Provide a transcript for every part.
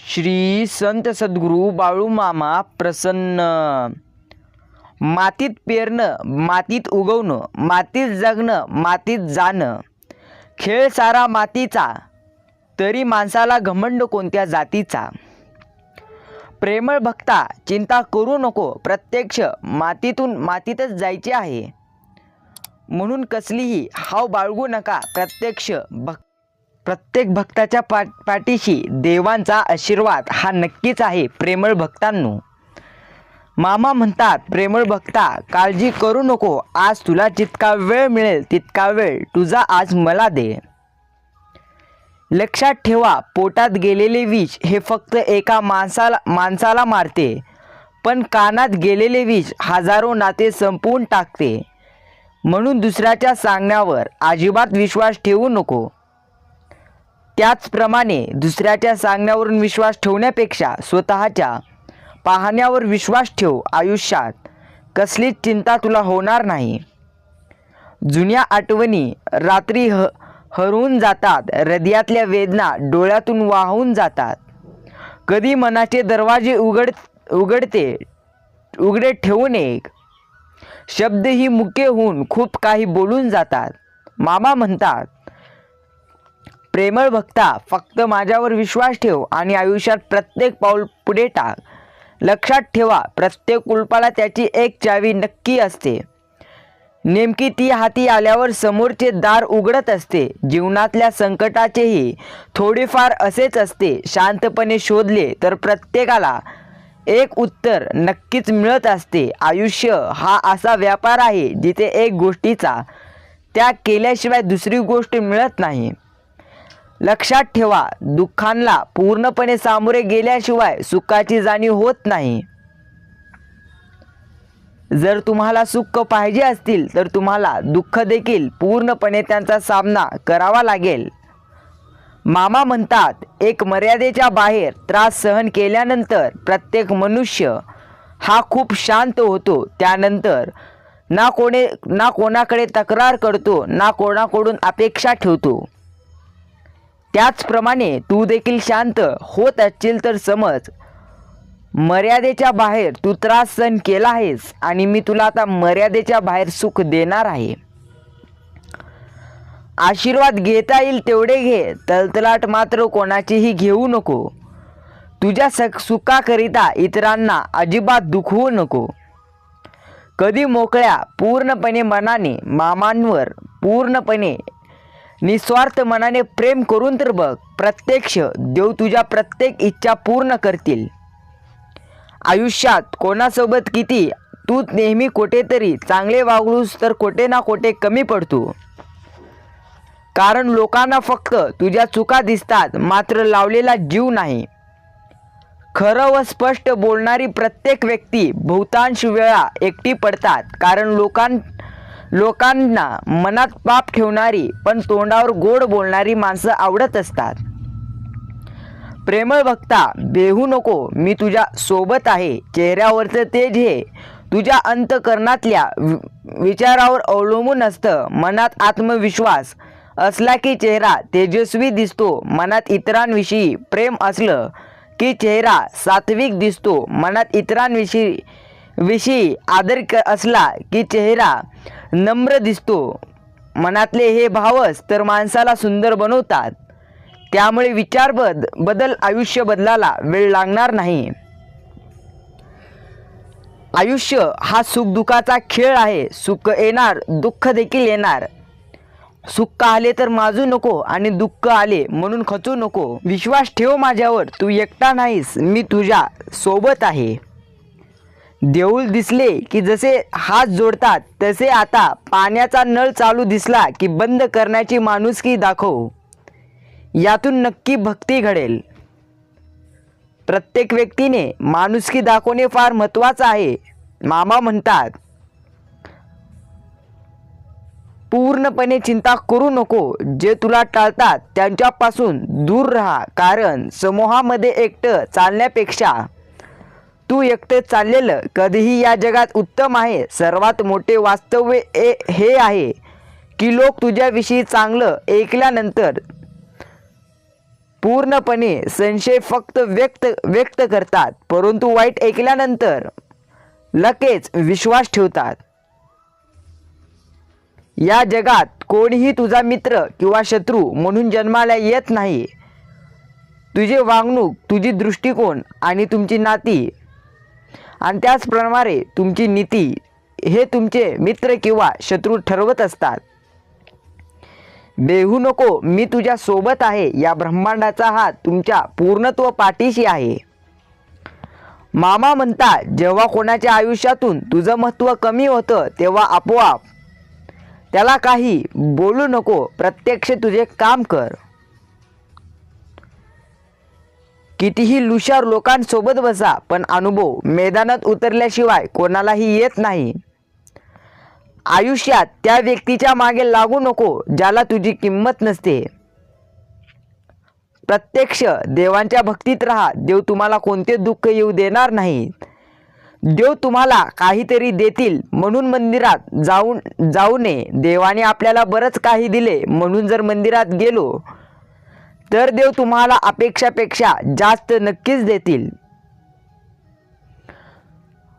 श्री संत सद्गुरू बाळूमामा प्रसन्न. मातीत पेरणं, मातीत उगवणं, मातीत जगणं, मातीत जाणं, खेळ सारा मातीचा, तरी माणसाला घमंड कोणत्या जातीचा. प्रेमळ भक्ता चिंता करू नको, प्रत्यक्ष मातीतून मातीतच जायचे आहे, म्हणून कसलीही हाव बाळगू नका. प्रत्येक भक्ताच्या पाठीशी देवांचा आशीर्वाद हा नक्कीच आहे. प्रेमळ भक्तांनो, मामा म्हणतात, प्रेमळ भक्ता काळजी करू नको, आज तुला जितका वेळ मिळेल तितका वेळ तुझा आज मला दे. लक्षात ठेवा, पोटात गेलेले विष हे फक्त एका माणसाला मारते, पण कानात गेलेले विष हजारो नाते संपवून टाकते. म्हणून दुसऱ्याच्या सांगण्यावर अजिबात विश्वास ठेवू नको. त्याचप्रमाणे दुसऱ्याच्या सांगण्यावरून विश्वास ठेवण्यापेक्षा स्वतःच्या पाहण्यावर विश्वास ठेव. आयुष्यात कसलीच चिंता तुला होणार नाही. जुन्या आठवणी रात्री हरवून जातात, हृदयातल्या वेदना डोळ्यातून वाहून जातात. कधी मनाचे दरवाजे उघडे ठेवून एक शब्दही मुके होऊन खूप काही बोलून जातात. मामा म्हणतात, प्रेमळ भक्ता फक्त माझ्यावर विश्वास ठेव आणि आयुष्यात प्रत्येक पाऊल पुढे टाक. लक्षात ठेवा, प्रत्येक कुलपाला त्याची एक चावी नक्की असते. नेमकी ती हाती आल्यावर समोरचे दार उघडत असते. जीवनातल्या संकटाचेही थोडेफार असेच असते. शांतपणे शोधले तर प्रत्येकाला एक उत्तर नक्कीच मिळत असते. आयुष्य हा असा व्यापार आहे जिथे एक गोष्टीचा त्याग केल्याशिवाय दुसरी गोष्ट मिळत नाही. लक्षात ठेवा, दुःखांना पूर्णपणे सामोरे गेल्याशिवाय सुखाची जाणीव होत नाही. जर तुम्हाला सुख पाहिजे असतील तर तुम्हाला दुःख देखील पूर्णपणे त्यांचा सामना करावा लागेल. मामा म्हणतात, एक मर्यादेच्या बाहेर त्रास सहन केल्यानंतर प्रत्येक मनुष्य हा खूप शांत होतो. त्यानंतर ना कोणाकडे तक्रार करतो, ना कोणाकडून अपेक्षा ठेवतो. त्याचप्रमाणे तू देखील शांत होत असशील तर समज, मर्यादेच्या बाहेर तू त्रास सहन केला आहेस आणि मी तुला आता मर्यादेच्या बाहेर सुख देणार आहे. आशीर्वाद घेता येईल तेवढे घे, तलतलाट मात्र कोणाचीही घेऊ नको. तुझ्या सुखाकरिता इतरांना अजिबात दुखवू नको. कधी मोकळ्या पूर्णपणे मनाने मामांवर पूर्णपणे निस्वार्थ मनाने प्रेम करून तर बघ, प्रत्यक्ष देव तुझ्या प्रत्येक इच्छा पूर्ण करतील. आयुष्यात कोणासोबत किती तू नेहमी कुठेतरी चांगले वागलूस तर कुठे ना कुठे कमी पडतो. कारण लोकांना फक्त तुझ्या चुका दिसतात, मात्र लावलेला जीव नाही. खरं व स्पष्ट बोलणारी प्रत्येक व्यक्ती बहुतांश वेळा एकटी पडतात. कारण लोकांना मनात पाप ठेवणारी पण तोंडावर गोड बोलणारी माणसं आवडत असतात. प्रेमळ भक्ता बेहू नको, मी तुझ्या सोबत आहे. चेहऱ्यावरचं तेज हे तुझ्या अंतःकरणातल्या विचारावर अवलंबून असतं. मनात आत्मविश्वास असला की चेहरा तेजस्वी दिसतो. मनात इतरांविषयी प्रेम असलं की चेहरा सात्विक दिसतो. मनात इतरांविषयी आदर असला की चेहरा नम्र दिसतो. मनातले हे भावच तर माणसाला सुंदर बनवतात. त्यामुळे विचार बदल, आयुष्य बदलायला वेळ लागणार नाही. आयुष्य हा सुखदुःखाचा खेळ आहे. सुख येणार, दुःख देखील येणार. सुख आले तर माजू नको आणि दुःख आले म्हणून खचू नको. विश्वास ठेव माझ्यावर, तू एकटा नाहीस, मी तुझ्या सोबत आहे. देऊळ दिसले की जसे हात जोडतात तसे आता पाण्याचा नळ चालू दिसला की बंद करण्याची माणुसकी दाखव. यातून नक्की भक्ती घडेल. प्रत्येक व्यक्तीने माणुसकी दाखवणे फार महत्त्वाचं आहे. मामा म्हणतात, पूर्णपणे चिंता करू नको. जे तुला टाळतात त्यांच्यापासून दूर राहा. कारण समूहामध्ये एकटं चालण्यापेक्षा तू एकटं चाललेलं कधीही या जगात उत्तम आहे. सर्वात मोठे वास्तव्य हे आहे की लोक तुझ्याविषयी चांगलं ऐकल्यानंतर पूर्णपणे संशय फक्त व्यक्त करतात, परंतु वाईट ऐकल्यानंतर लगेच विश्वास ठेवतात. या जगात कोणीही तुझा मित्र किंवा शत्रू म्हणून जन्माला येत नाही. तुझे वागणूक, तुझी दृष्टिकोन आणि तुमची नाती आणि त्याचप्रमाणे तुमची नीती हे तुमचे मित्र किंवा शत्रू ठरवत असतात. बेहू नको, मी तुझ्या सोबत आहे. या ब्रह्मांडाचा हात तुमच्या पूर्णत्व पाठीशी आहे. मामा म्हणतात, जेव्हा कोणाच्या आयुष्यातून तुझं महत्त्व कमी होतं तेव्हा आपोआप त्याला काही बोलू नको, प्रत्यक्ष तुझे काम कर. कितीही लुशार लोकांसोबत बसा, पण अनुभव मैदानात उतरल्याशिवाय कोणालाही येत नाही. आयुष्यात त्या व्यक्तीच्या मागे लागू नको ज्याला तुझी किंमत नसते. प्रत्यक्ष देवांच्या भक्तीत राहा. देव तुम्हाला कोणते दुःख येऊ देणार नाहीत. देव तुम्हाला काहीतरी देतील म्हणून मंदिरात जाऊ नये. देवाने आपल्याला बरंच काही दिले म्हणून जर मंदिरात गेलो तर देव तुम्हाला अपेक्षापेक्षा जास्त नक्कीच देतील.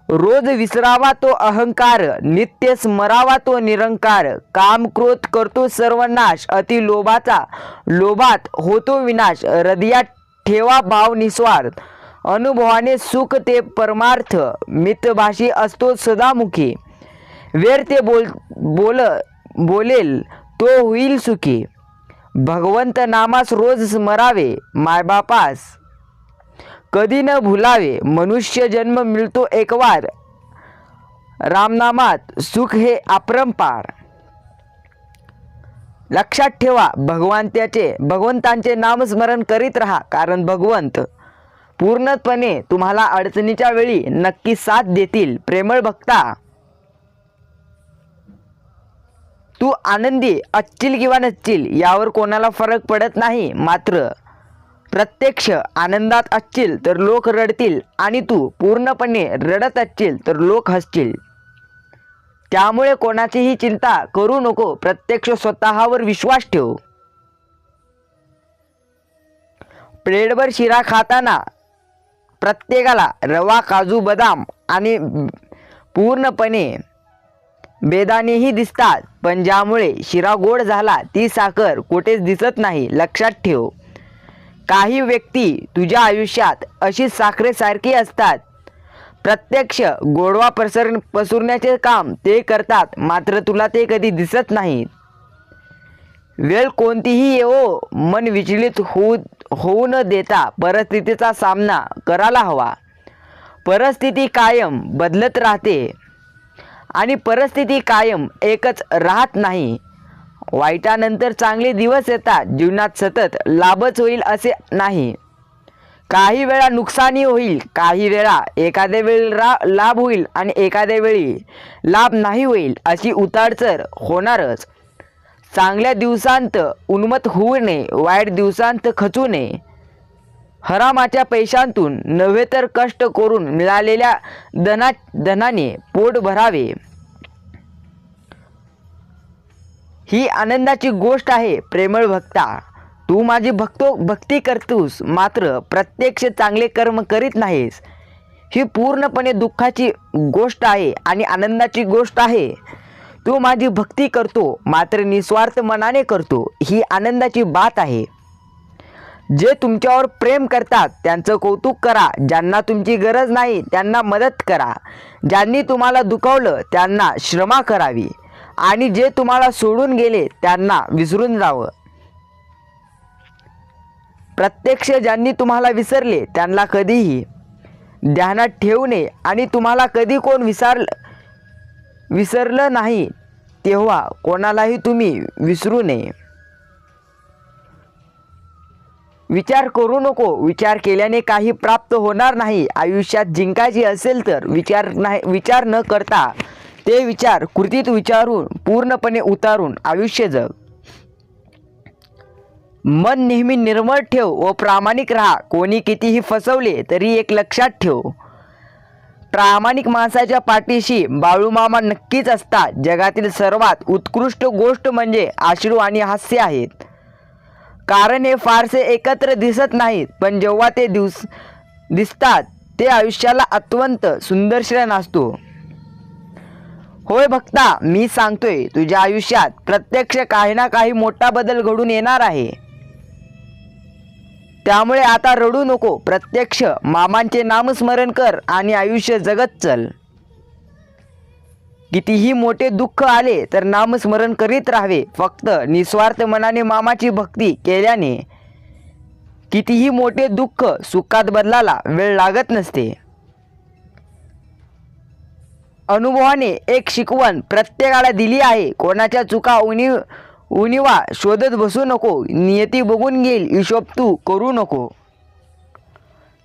रोज विसरावा तो अहंकार, नित्य स्मरावा तो निरंकार. काम क्रोध करतो सर्वनाश, अति लोभात होतो विनाश. हृदयात ठेवा भाव निस्वार्थ, अनुभवाने सुख ते परमार्थ. मितभाषी असतो सदामुखी, वेर ते बोलेल तो होईल सुखी. भगवंत नामास रोज स्मरावे, मायबापास कधी न भुलावे. मनुष्य जन्म मिळतो एकवार, रामनामात सुख हे अपरंपार. लक्षात ठेवा, भगवंतांचे नामस्मरण करीत राहा, कारण भगवंत पूर्णपणे तुम्हाला अडचणीच्या वेळी नक्की साथ देतील. प्रेमळ भक्ता, तू आनंदी असशील किंवा नसशील यावर कोणाला फरक पडत नाही. मात्र प्रत्यक्ष आनंदात असशील तर लोक रडतील आणि तू पूर्णपणे रडत असशील तर लोक हसतील. त्यामुळे कोणाचीही चिंता करू नको. प्रत्यक्ष स्वतःवर विश्वास ठेव. प्लेटभर शिरा खाताना प्रत्येकाला रवा, काजू, बदाम आणि पूर्णपणे बेदाणेही दिसतात, पण ज्यामुळे शिरा गोड झाला ती साखर कुठेच दिसत नाही. लक्षात ठेव, काही व्यक्ती तुझ्या आयुष्यात अशी साखरेसारखी असतात. प्रत्यक्ष गोडवा पसरण्याचे काम ते करतात, मात्र तुला ते कधी दिसत नाहीत. वेळ कोणतीही येवो, मन विचलित होऊ न देता परिस्थितीचा सामना करायला हवा. परिस्थिती कायम बदलत राहते आणि परिस्थिती कायम एकच राहत नाही. वाईटानंतर चांगले दिवस येतात. जीवनात सतत लाभच होईल असे नाही. काही वेळा नुकसानी होईल, काही वेळा एखाद्या वेळी लाभ होईल आणि एखाद्या वेळी लाभ नाही होईल. अशी उतारचढ होणारच. चांगल्या दिवसांत उन्मत्त होऊ नये, वाईट दिवसांत खचू नये. हरामाच्या पैशांतून नव्हे तर कष्ट करून मिळालेल्या धनाने पोट भरावे. ही आनंदाची गोष्ट आहे. प्रेमळ भक्ता, तू माझी भक्ती करतोस, मात्र प्रत्यक्ष चांगले कर्म करीत नाहीस. ही पूर्णपणे दुःखाची गोष्ट आहे आणि आनंदाची गोष्ट आहे. तू माझी भक्ती करतो, मात्र निस्वार्थ मनाने करतो. ही आनंदाची बात आहे. जे तुमच्यावर प्रेम करतात त्यांचं कौतुक करा. ज्यांना तुमची गरज नाही त्यांना मदत करा. ज्यांनी तुम्हाला दुखावलं त्यांना क्षमा करावी आणि जे तुम्हाला सोडून गेले त्यांना विसरून जावं. प्रत्यक्ष ज्यांनी तुम्हाला विसरले त्यांना कधीही ध्यानात ठेवू नये आणि तुम्हाला कधी कोण विसरलं नाही तेव्हा कोणालाही तुम्ही विसरू नये. विचार करू नको. विचार केल्याने काही प्राप्त होणार नाही. आयुष्यात जिंकायचे असेल तर विचार न करता ते विचार कृतीत विचारून पूर्णपणे उतारून आयुष्य जग. मन नेहमी निर्मळ ठेव व प्रामाणिक राहा. कोणी कितीही फसवले तरी एक लक्षात ठेव, प्रामाणिक माणसाच्या पाठीशी बाळूमामा नक्कीच असतात. जगातील सर्वात उत्कृष्ट गोष्ट म्हणजे अश्रू आणि हास्य आहेत. कारण हे फारसे एकत्र दिसत नाहीत, पण जेव्हा ते दिसतात ते आयुष्याला अत्यंत सुंदर श्रेण असतो. होय भक्ता, मी सांगतोय, तुझ्या आयुष्यात प्रत्यक्ष काही ना काही मोठा बदल घडून येणार आहे. त्यामुळे आता रडू नको. प्रत्यक्ष मामांचे नामस्मरण कर आणि आयुष्य जगत चल. कितीही मोठे दुःख आले तर नामस्मरण करीत राहावे. फक्त निस्वार्थ मनाने मामाची भक्ती केल्याने कितीही मोठे दुःख सुखात बदलायला वेळ लागत नसते. अनुभवाने एक शिकवण प्रत्येकाला दिली आहे. कोणाच्या चुका उणिवा शोधत बसू नको. नियती बघून घेईल, हिशोब तू करू नको.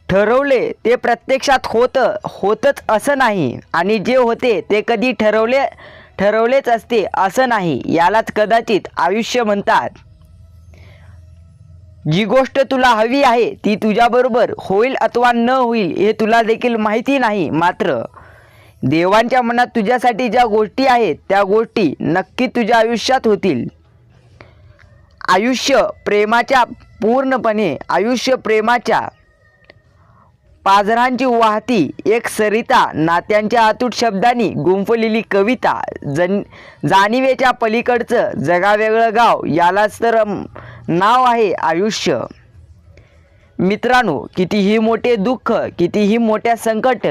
ठरवले ते प्रत्यक्षात होतच असं नाही, आणि जे होते ते कधी ठरवलेच असते असं नाही. यालाच कदाचित आयुष्य म्हणतात. जी गोष्ट तुला हवी आहे ती तुझ्याबरोबर होईल अथवा न होईल हे तुला देखील माहिती नाही. मात्र देवांच्या मनात तुझ्यासाठी ज्या गोष्टी आहेत त्या गोष्टी नक्की तुझ्या आयुष्यात होतील. आयुष्य प्रेमाच्या पाझरांची वाहती एक सरिता, नात्यांच्या अतूट शब्दांनी गुंफलेली कविता, जाणिवेच्या पलीकडचं जगावेगळं गाव, यालाच तर नाव आहे आयुष्य. मित्रांनो, कितीही मोठे दुःख, कितीही मोठ्या संकट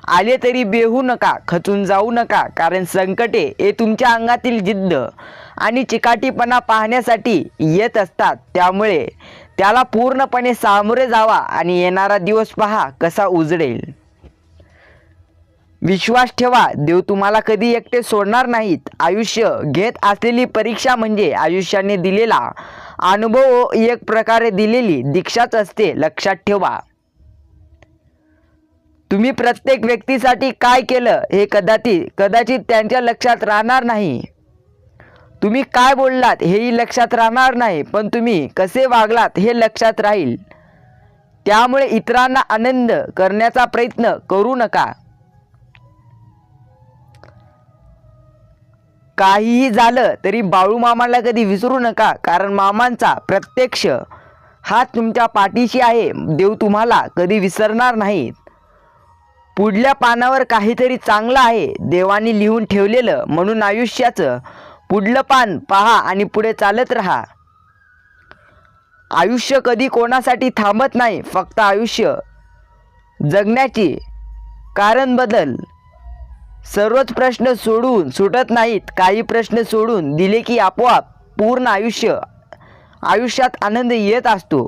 आले तरी बेहू नका, खचून जाऊ नका. कारण संकटे हे तुमच्या अंगातील जिद्द आणि चिकाटीपणा पाहण्यासाठी येत असतात. त्यामुळे त्याला पूर्णपणे सामोरे जावा आणि येणारा दिवस पहा कसा उजळेल. विश्वास ठेवा, देव तुम्हाला कधी एकटे सोडणार नाहीत. आयुष्य घेत असलेली परीक्षा म्हणजे आयुष्याने दिलेला अनुभव, एक प्रकारे दिलेली दीक्षाच असते. लक्षात ठेवा, तुम्ही प्रत्येक व्यक्तीसाठी काय केलं हे कदाचित त्यांच्या लक्षात राहणार नाही. तुम्ही काय बोललात हेही लक्षात राहणार नाही, पण तुम्ही कसे वागलात हे लक्षात राहील. त्यामुळे इतरांना आनंद करण्याचा प्रयत्न करू नका. काहीही झालं तरी बाळू मामाला कधी विसरू नका, कारण मामांचा प्रत्यक्ष हात तुमच्या पाठीशी आहे. देव तुम्हाला कधी विसरणार नाहीत. पुढल्या पानावर काहीतरी चांगलं आहे देवाने लिहून ठेवलेलं, म्हणून आयुष्याचं पुढलं पान पहा आणि पुढे चालत राहा. आयुष्य कधी कोणासाठी थांबत नाही. फक्त आयुष्य जगण्याची कारण बदल. सर्वच प्रश्न सुटत नाहीत. काही प्रश्न सोडून दिले की आपोआप पूर्ण आयुष्यात आनंद येत असतो.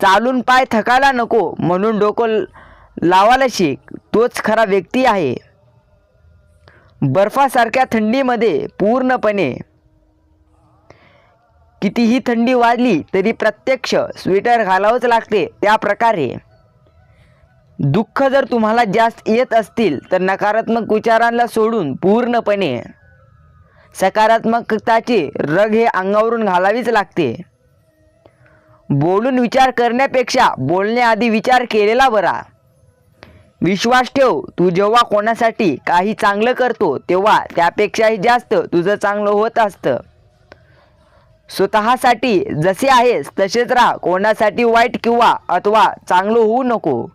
चालून पाय थकायला नको म्हणून डोकं लावायला शिक. तोच खरा व्यक्ती आहे. बर्फासारख्या थंडीमध्ये पूर्णपणे कितीही थंडी वाजली तरी प्रत्यक्ष स्वेटर घालावंच लागते. त्या प्रकारे दुःख जर तुम्हाला जास्त येत असतील तर नकारात्मक विचारांना सोडून पूर्णपणे सकारात्मकताची रग हे अंगावरून घालावीच लागते. बोलून विचार करण्यापेक्षा बोलण्याआधी विचार केलेला बरा. विश्वास ठेव, तू जेव्हा कोणासाठी काही चांगलं करतो तेव्हा त्यापेक्षाही जास्त तुझं चांगलं होत असतं. स्वतःसाठी जसे आहेस तसेच राहा. कोणासाठी वाईट अथवा चांगलं होऊ नको.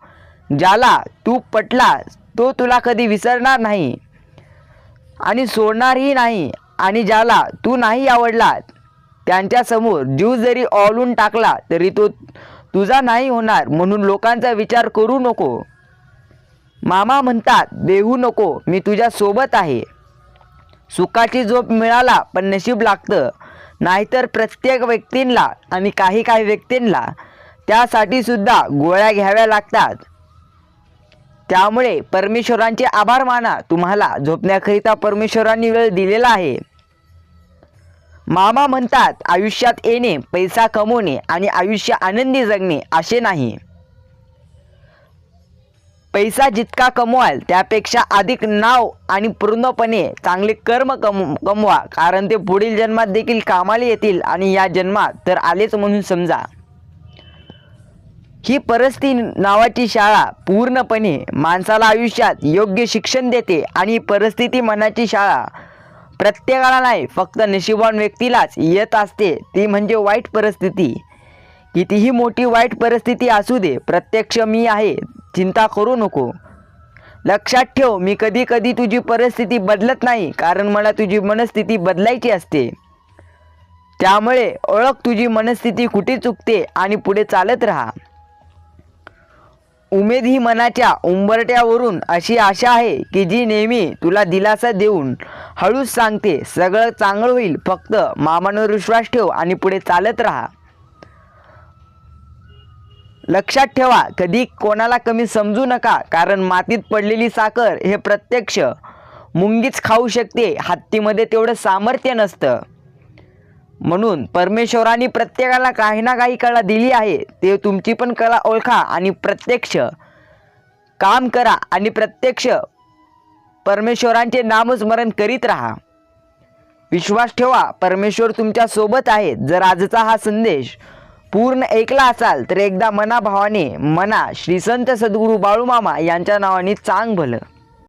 ज्याला तू पटलास तो तुला कधी विसरणार नाही आणि सोडणारही नाही, आणि ज्याला तू नाही आवडलास त्यांच्यासमोर जीव जरी ओवाळून टाकला तरी तो तुझा नाही होणार. म्हणून लोकांचा विचार करू नको. मामा म्हणतात, बेहू नको, मी तुझ्या सोबत आहे. सुखाची झोप मिळाला पण नशीब लागतं. नाहीतर प्रत्येक व्यक्तींना आणि काही व्यक्तींना त्यासाठी सुद्धा गोळ्या घ्याव्या लागतात. त्यामुळे परमेश्वरांचे आभार माना. तुम्हाला झोपण्याकरिता परमेश्वरांनी वेळ दिलेला आहे. मामा म्हणतात, आयुष्यात येणे, पैसा कमवणे आणि आयुष्य आनंदी जगणे असे नाही. पैसा जितका कमवाल त्यापेक्षा अधिक नाव आणि पूर्णपणे चांगले कर्म कमवा, कारण ते पुढील जन्मात देखील कामाला येतील आणि या जन्मात तर आलेच म्हणून समजा. ही परिस्थिती नावाची शाळा पूर्णपणे माणसाला आयुष्यात योग्य शिक्षण देते, आणि परिस्थिती मनाची शाळा प्रत्येकाला नाही, फक्त नशिबवान व्यक्तीलाच येत असते, ती म्हणजे वाईट परिस्थिती. कितीही मोठी वाईट परिस्थिती असू दे, प्रत्यक्ष मी आहे, चिंता करू नको. लक्षात ठेव, मी कधी कधी तुझी परिस्थिती बदलत नाही, कारण मला तुझी मनस्थिती बदलायची असते. त्यामुळे ओळख तुझी मनस्थिती कुठे चुकते आणि पुढे चालत राहा. उमेद ही मनाच्या उंबरट्यावरून अशी आशा आहे की जी नेहमी तुला दिलासा देऊन हळूच सांगते, सगळं चांगलं होईल, फक्त मामांवर विश्वास ठेव आणि पुढे चालत राहा. लक्षात ठेवा, कधी कोणाला कमी समजू नका, कारण मातीत पडलेली साखर हे प्रत्यक्ष मुंगीच खाऊ शकते, हत्तीमध्ये तेवढं सामर्थ्य नसतं. म्हणून परमेश्वराने प्रत्येकाला काही ना काही कला दिली आहे, ते तुमची पण कला ओळखा आणि प्रत्यक्ष काम करा आणि प्रत्यक्ष परमेश्वरांचे नामस्मरण करीत राहा. विश्वास ठेवा, परमेश्वर तुमच्या सोबत आहे. जर आजचा हा संदेश पूर्ण ऐकला असाल तर एकदा मनाभावाने म्हणा, श्री संत सद्गुरू बाळूमामा यांच्या नावाने चांग भलं.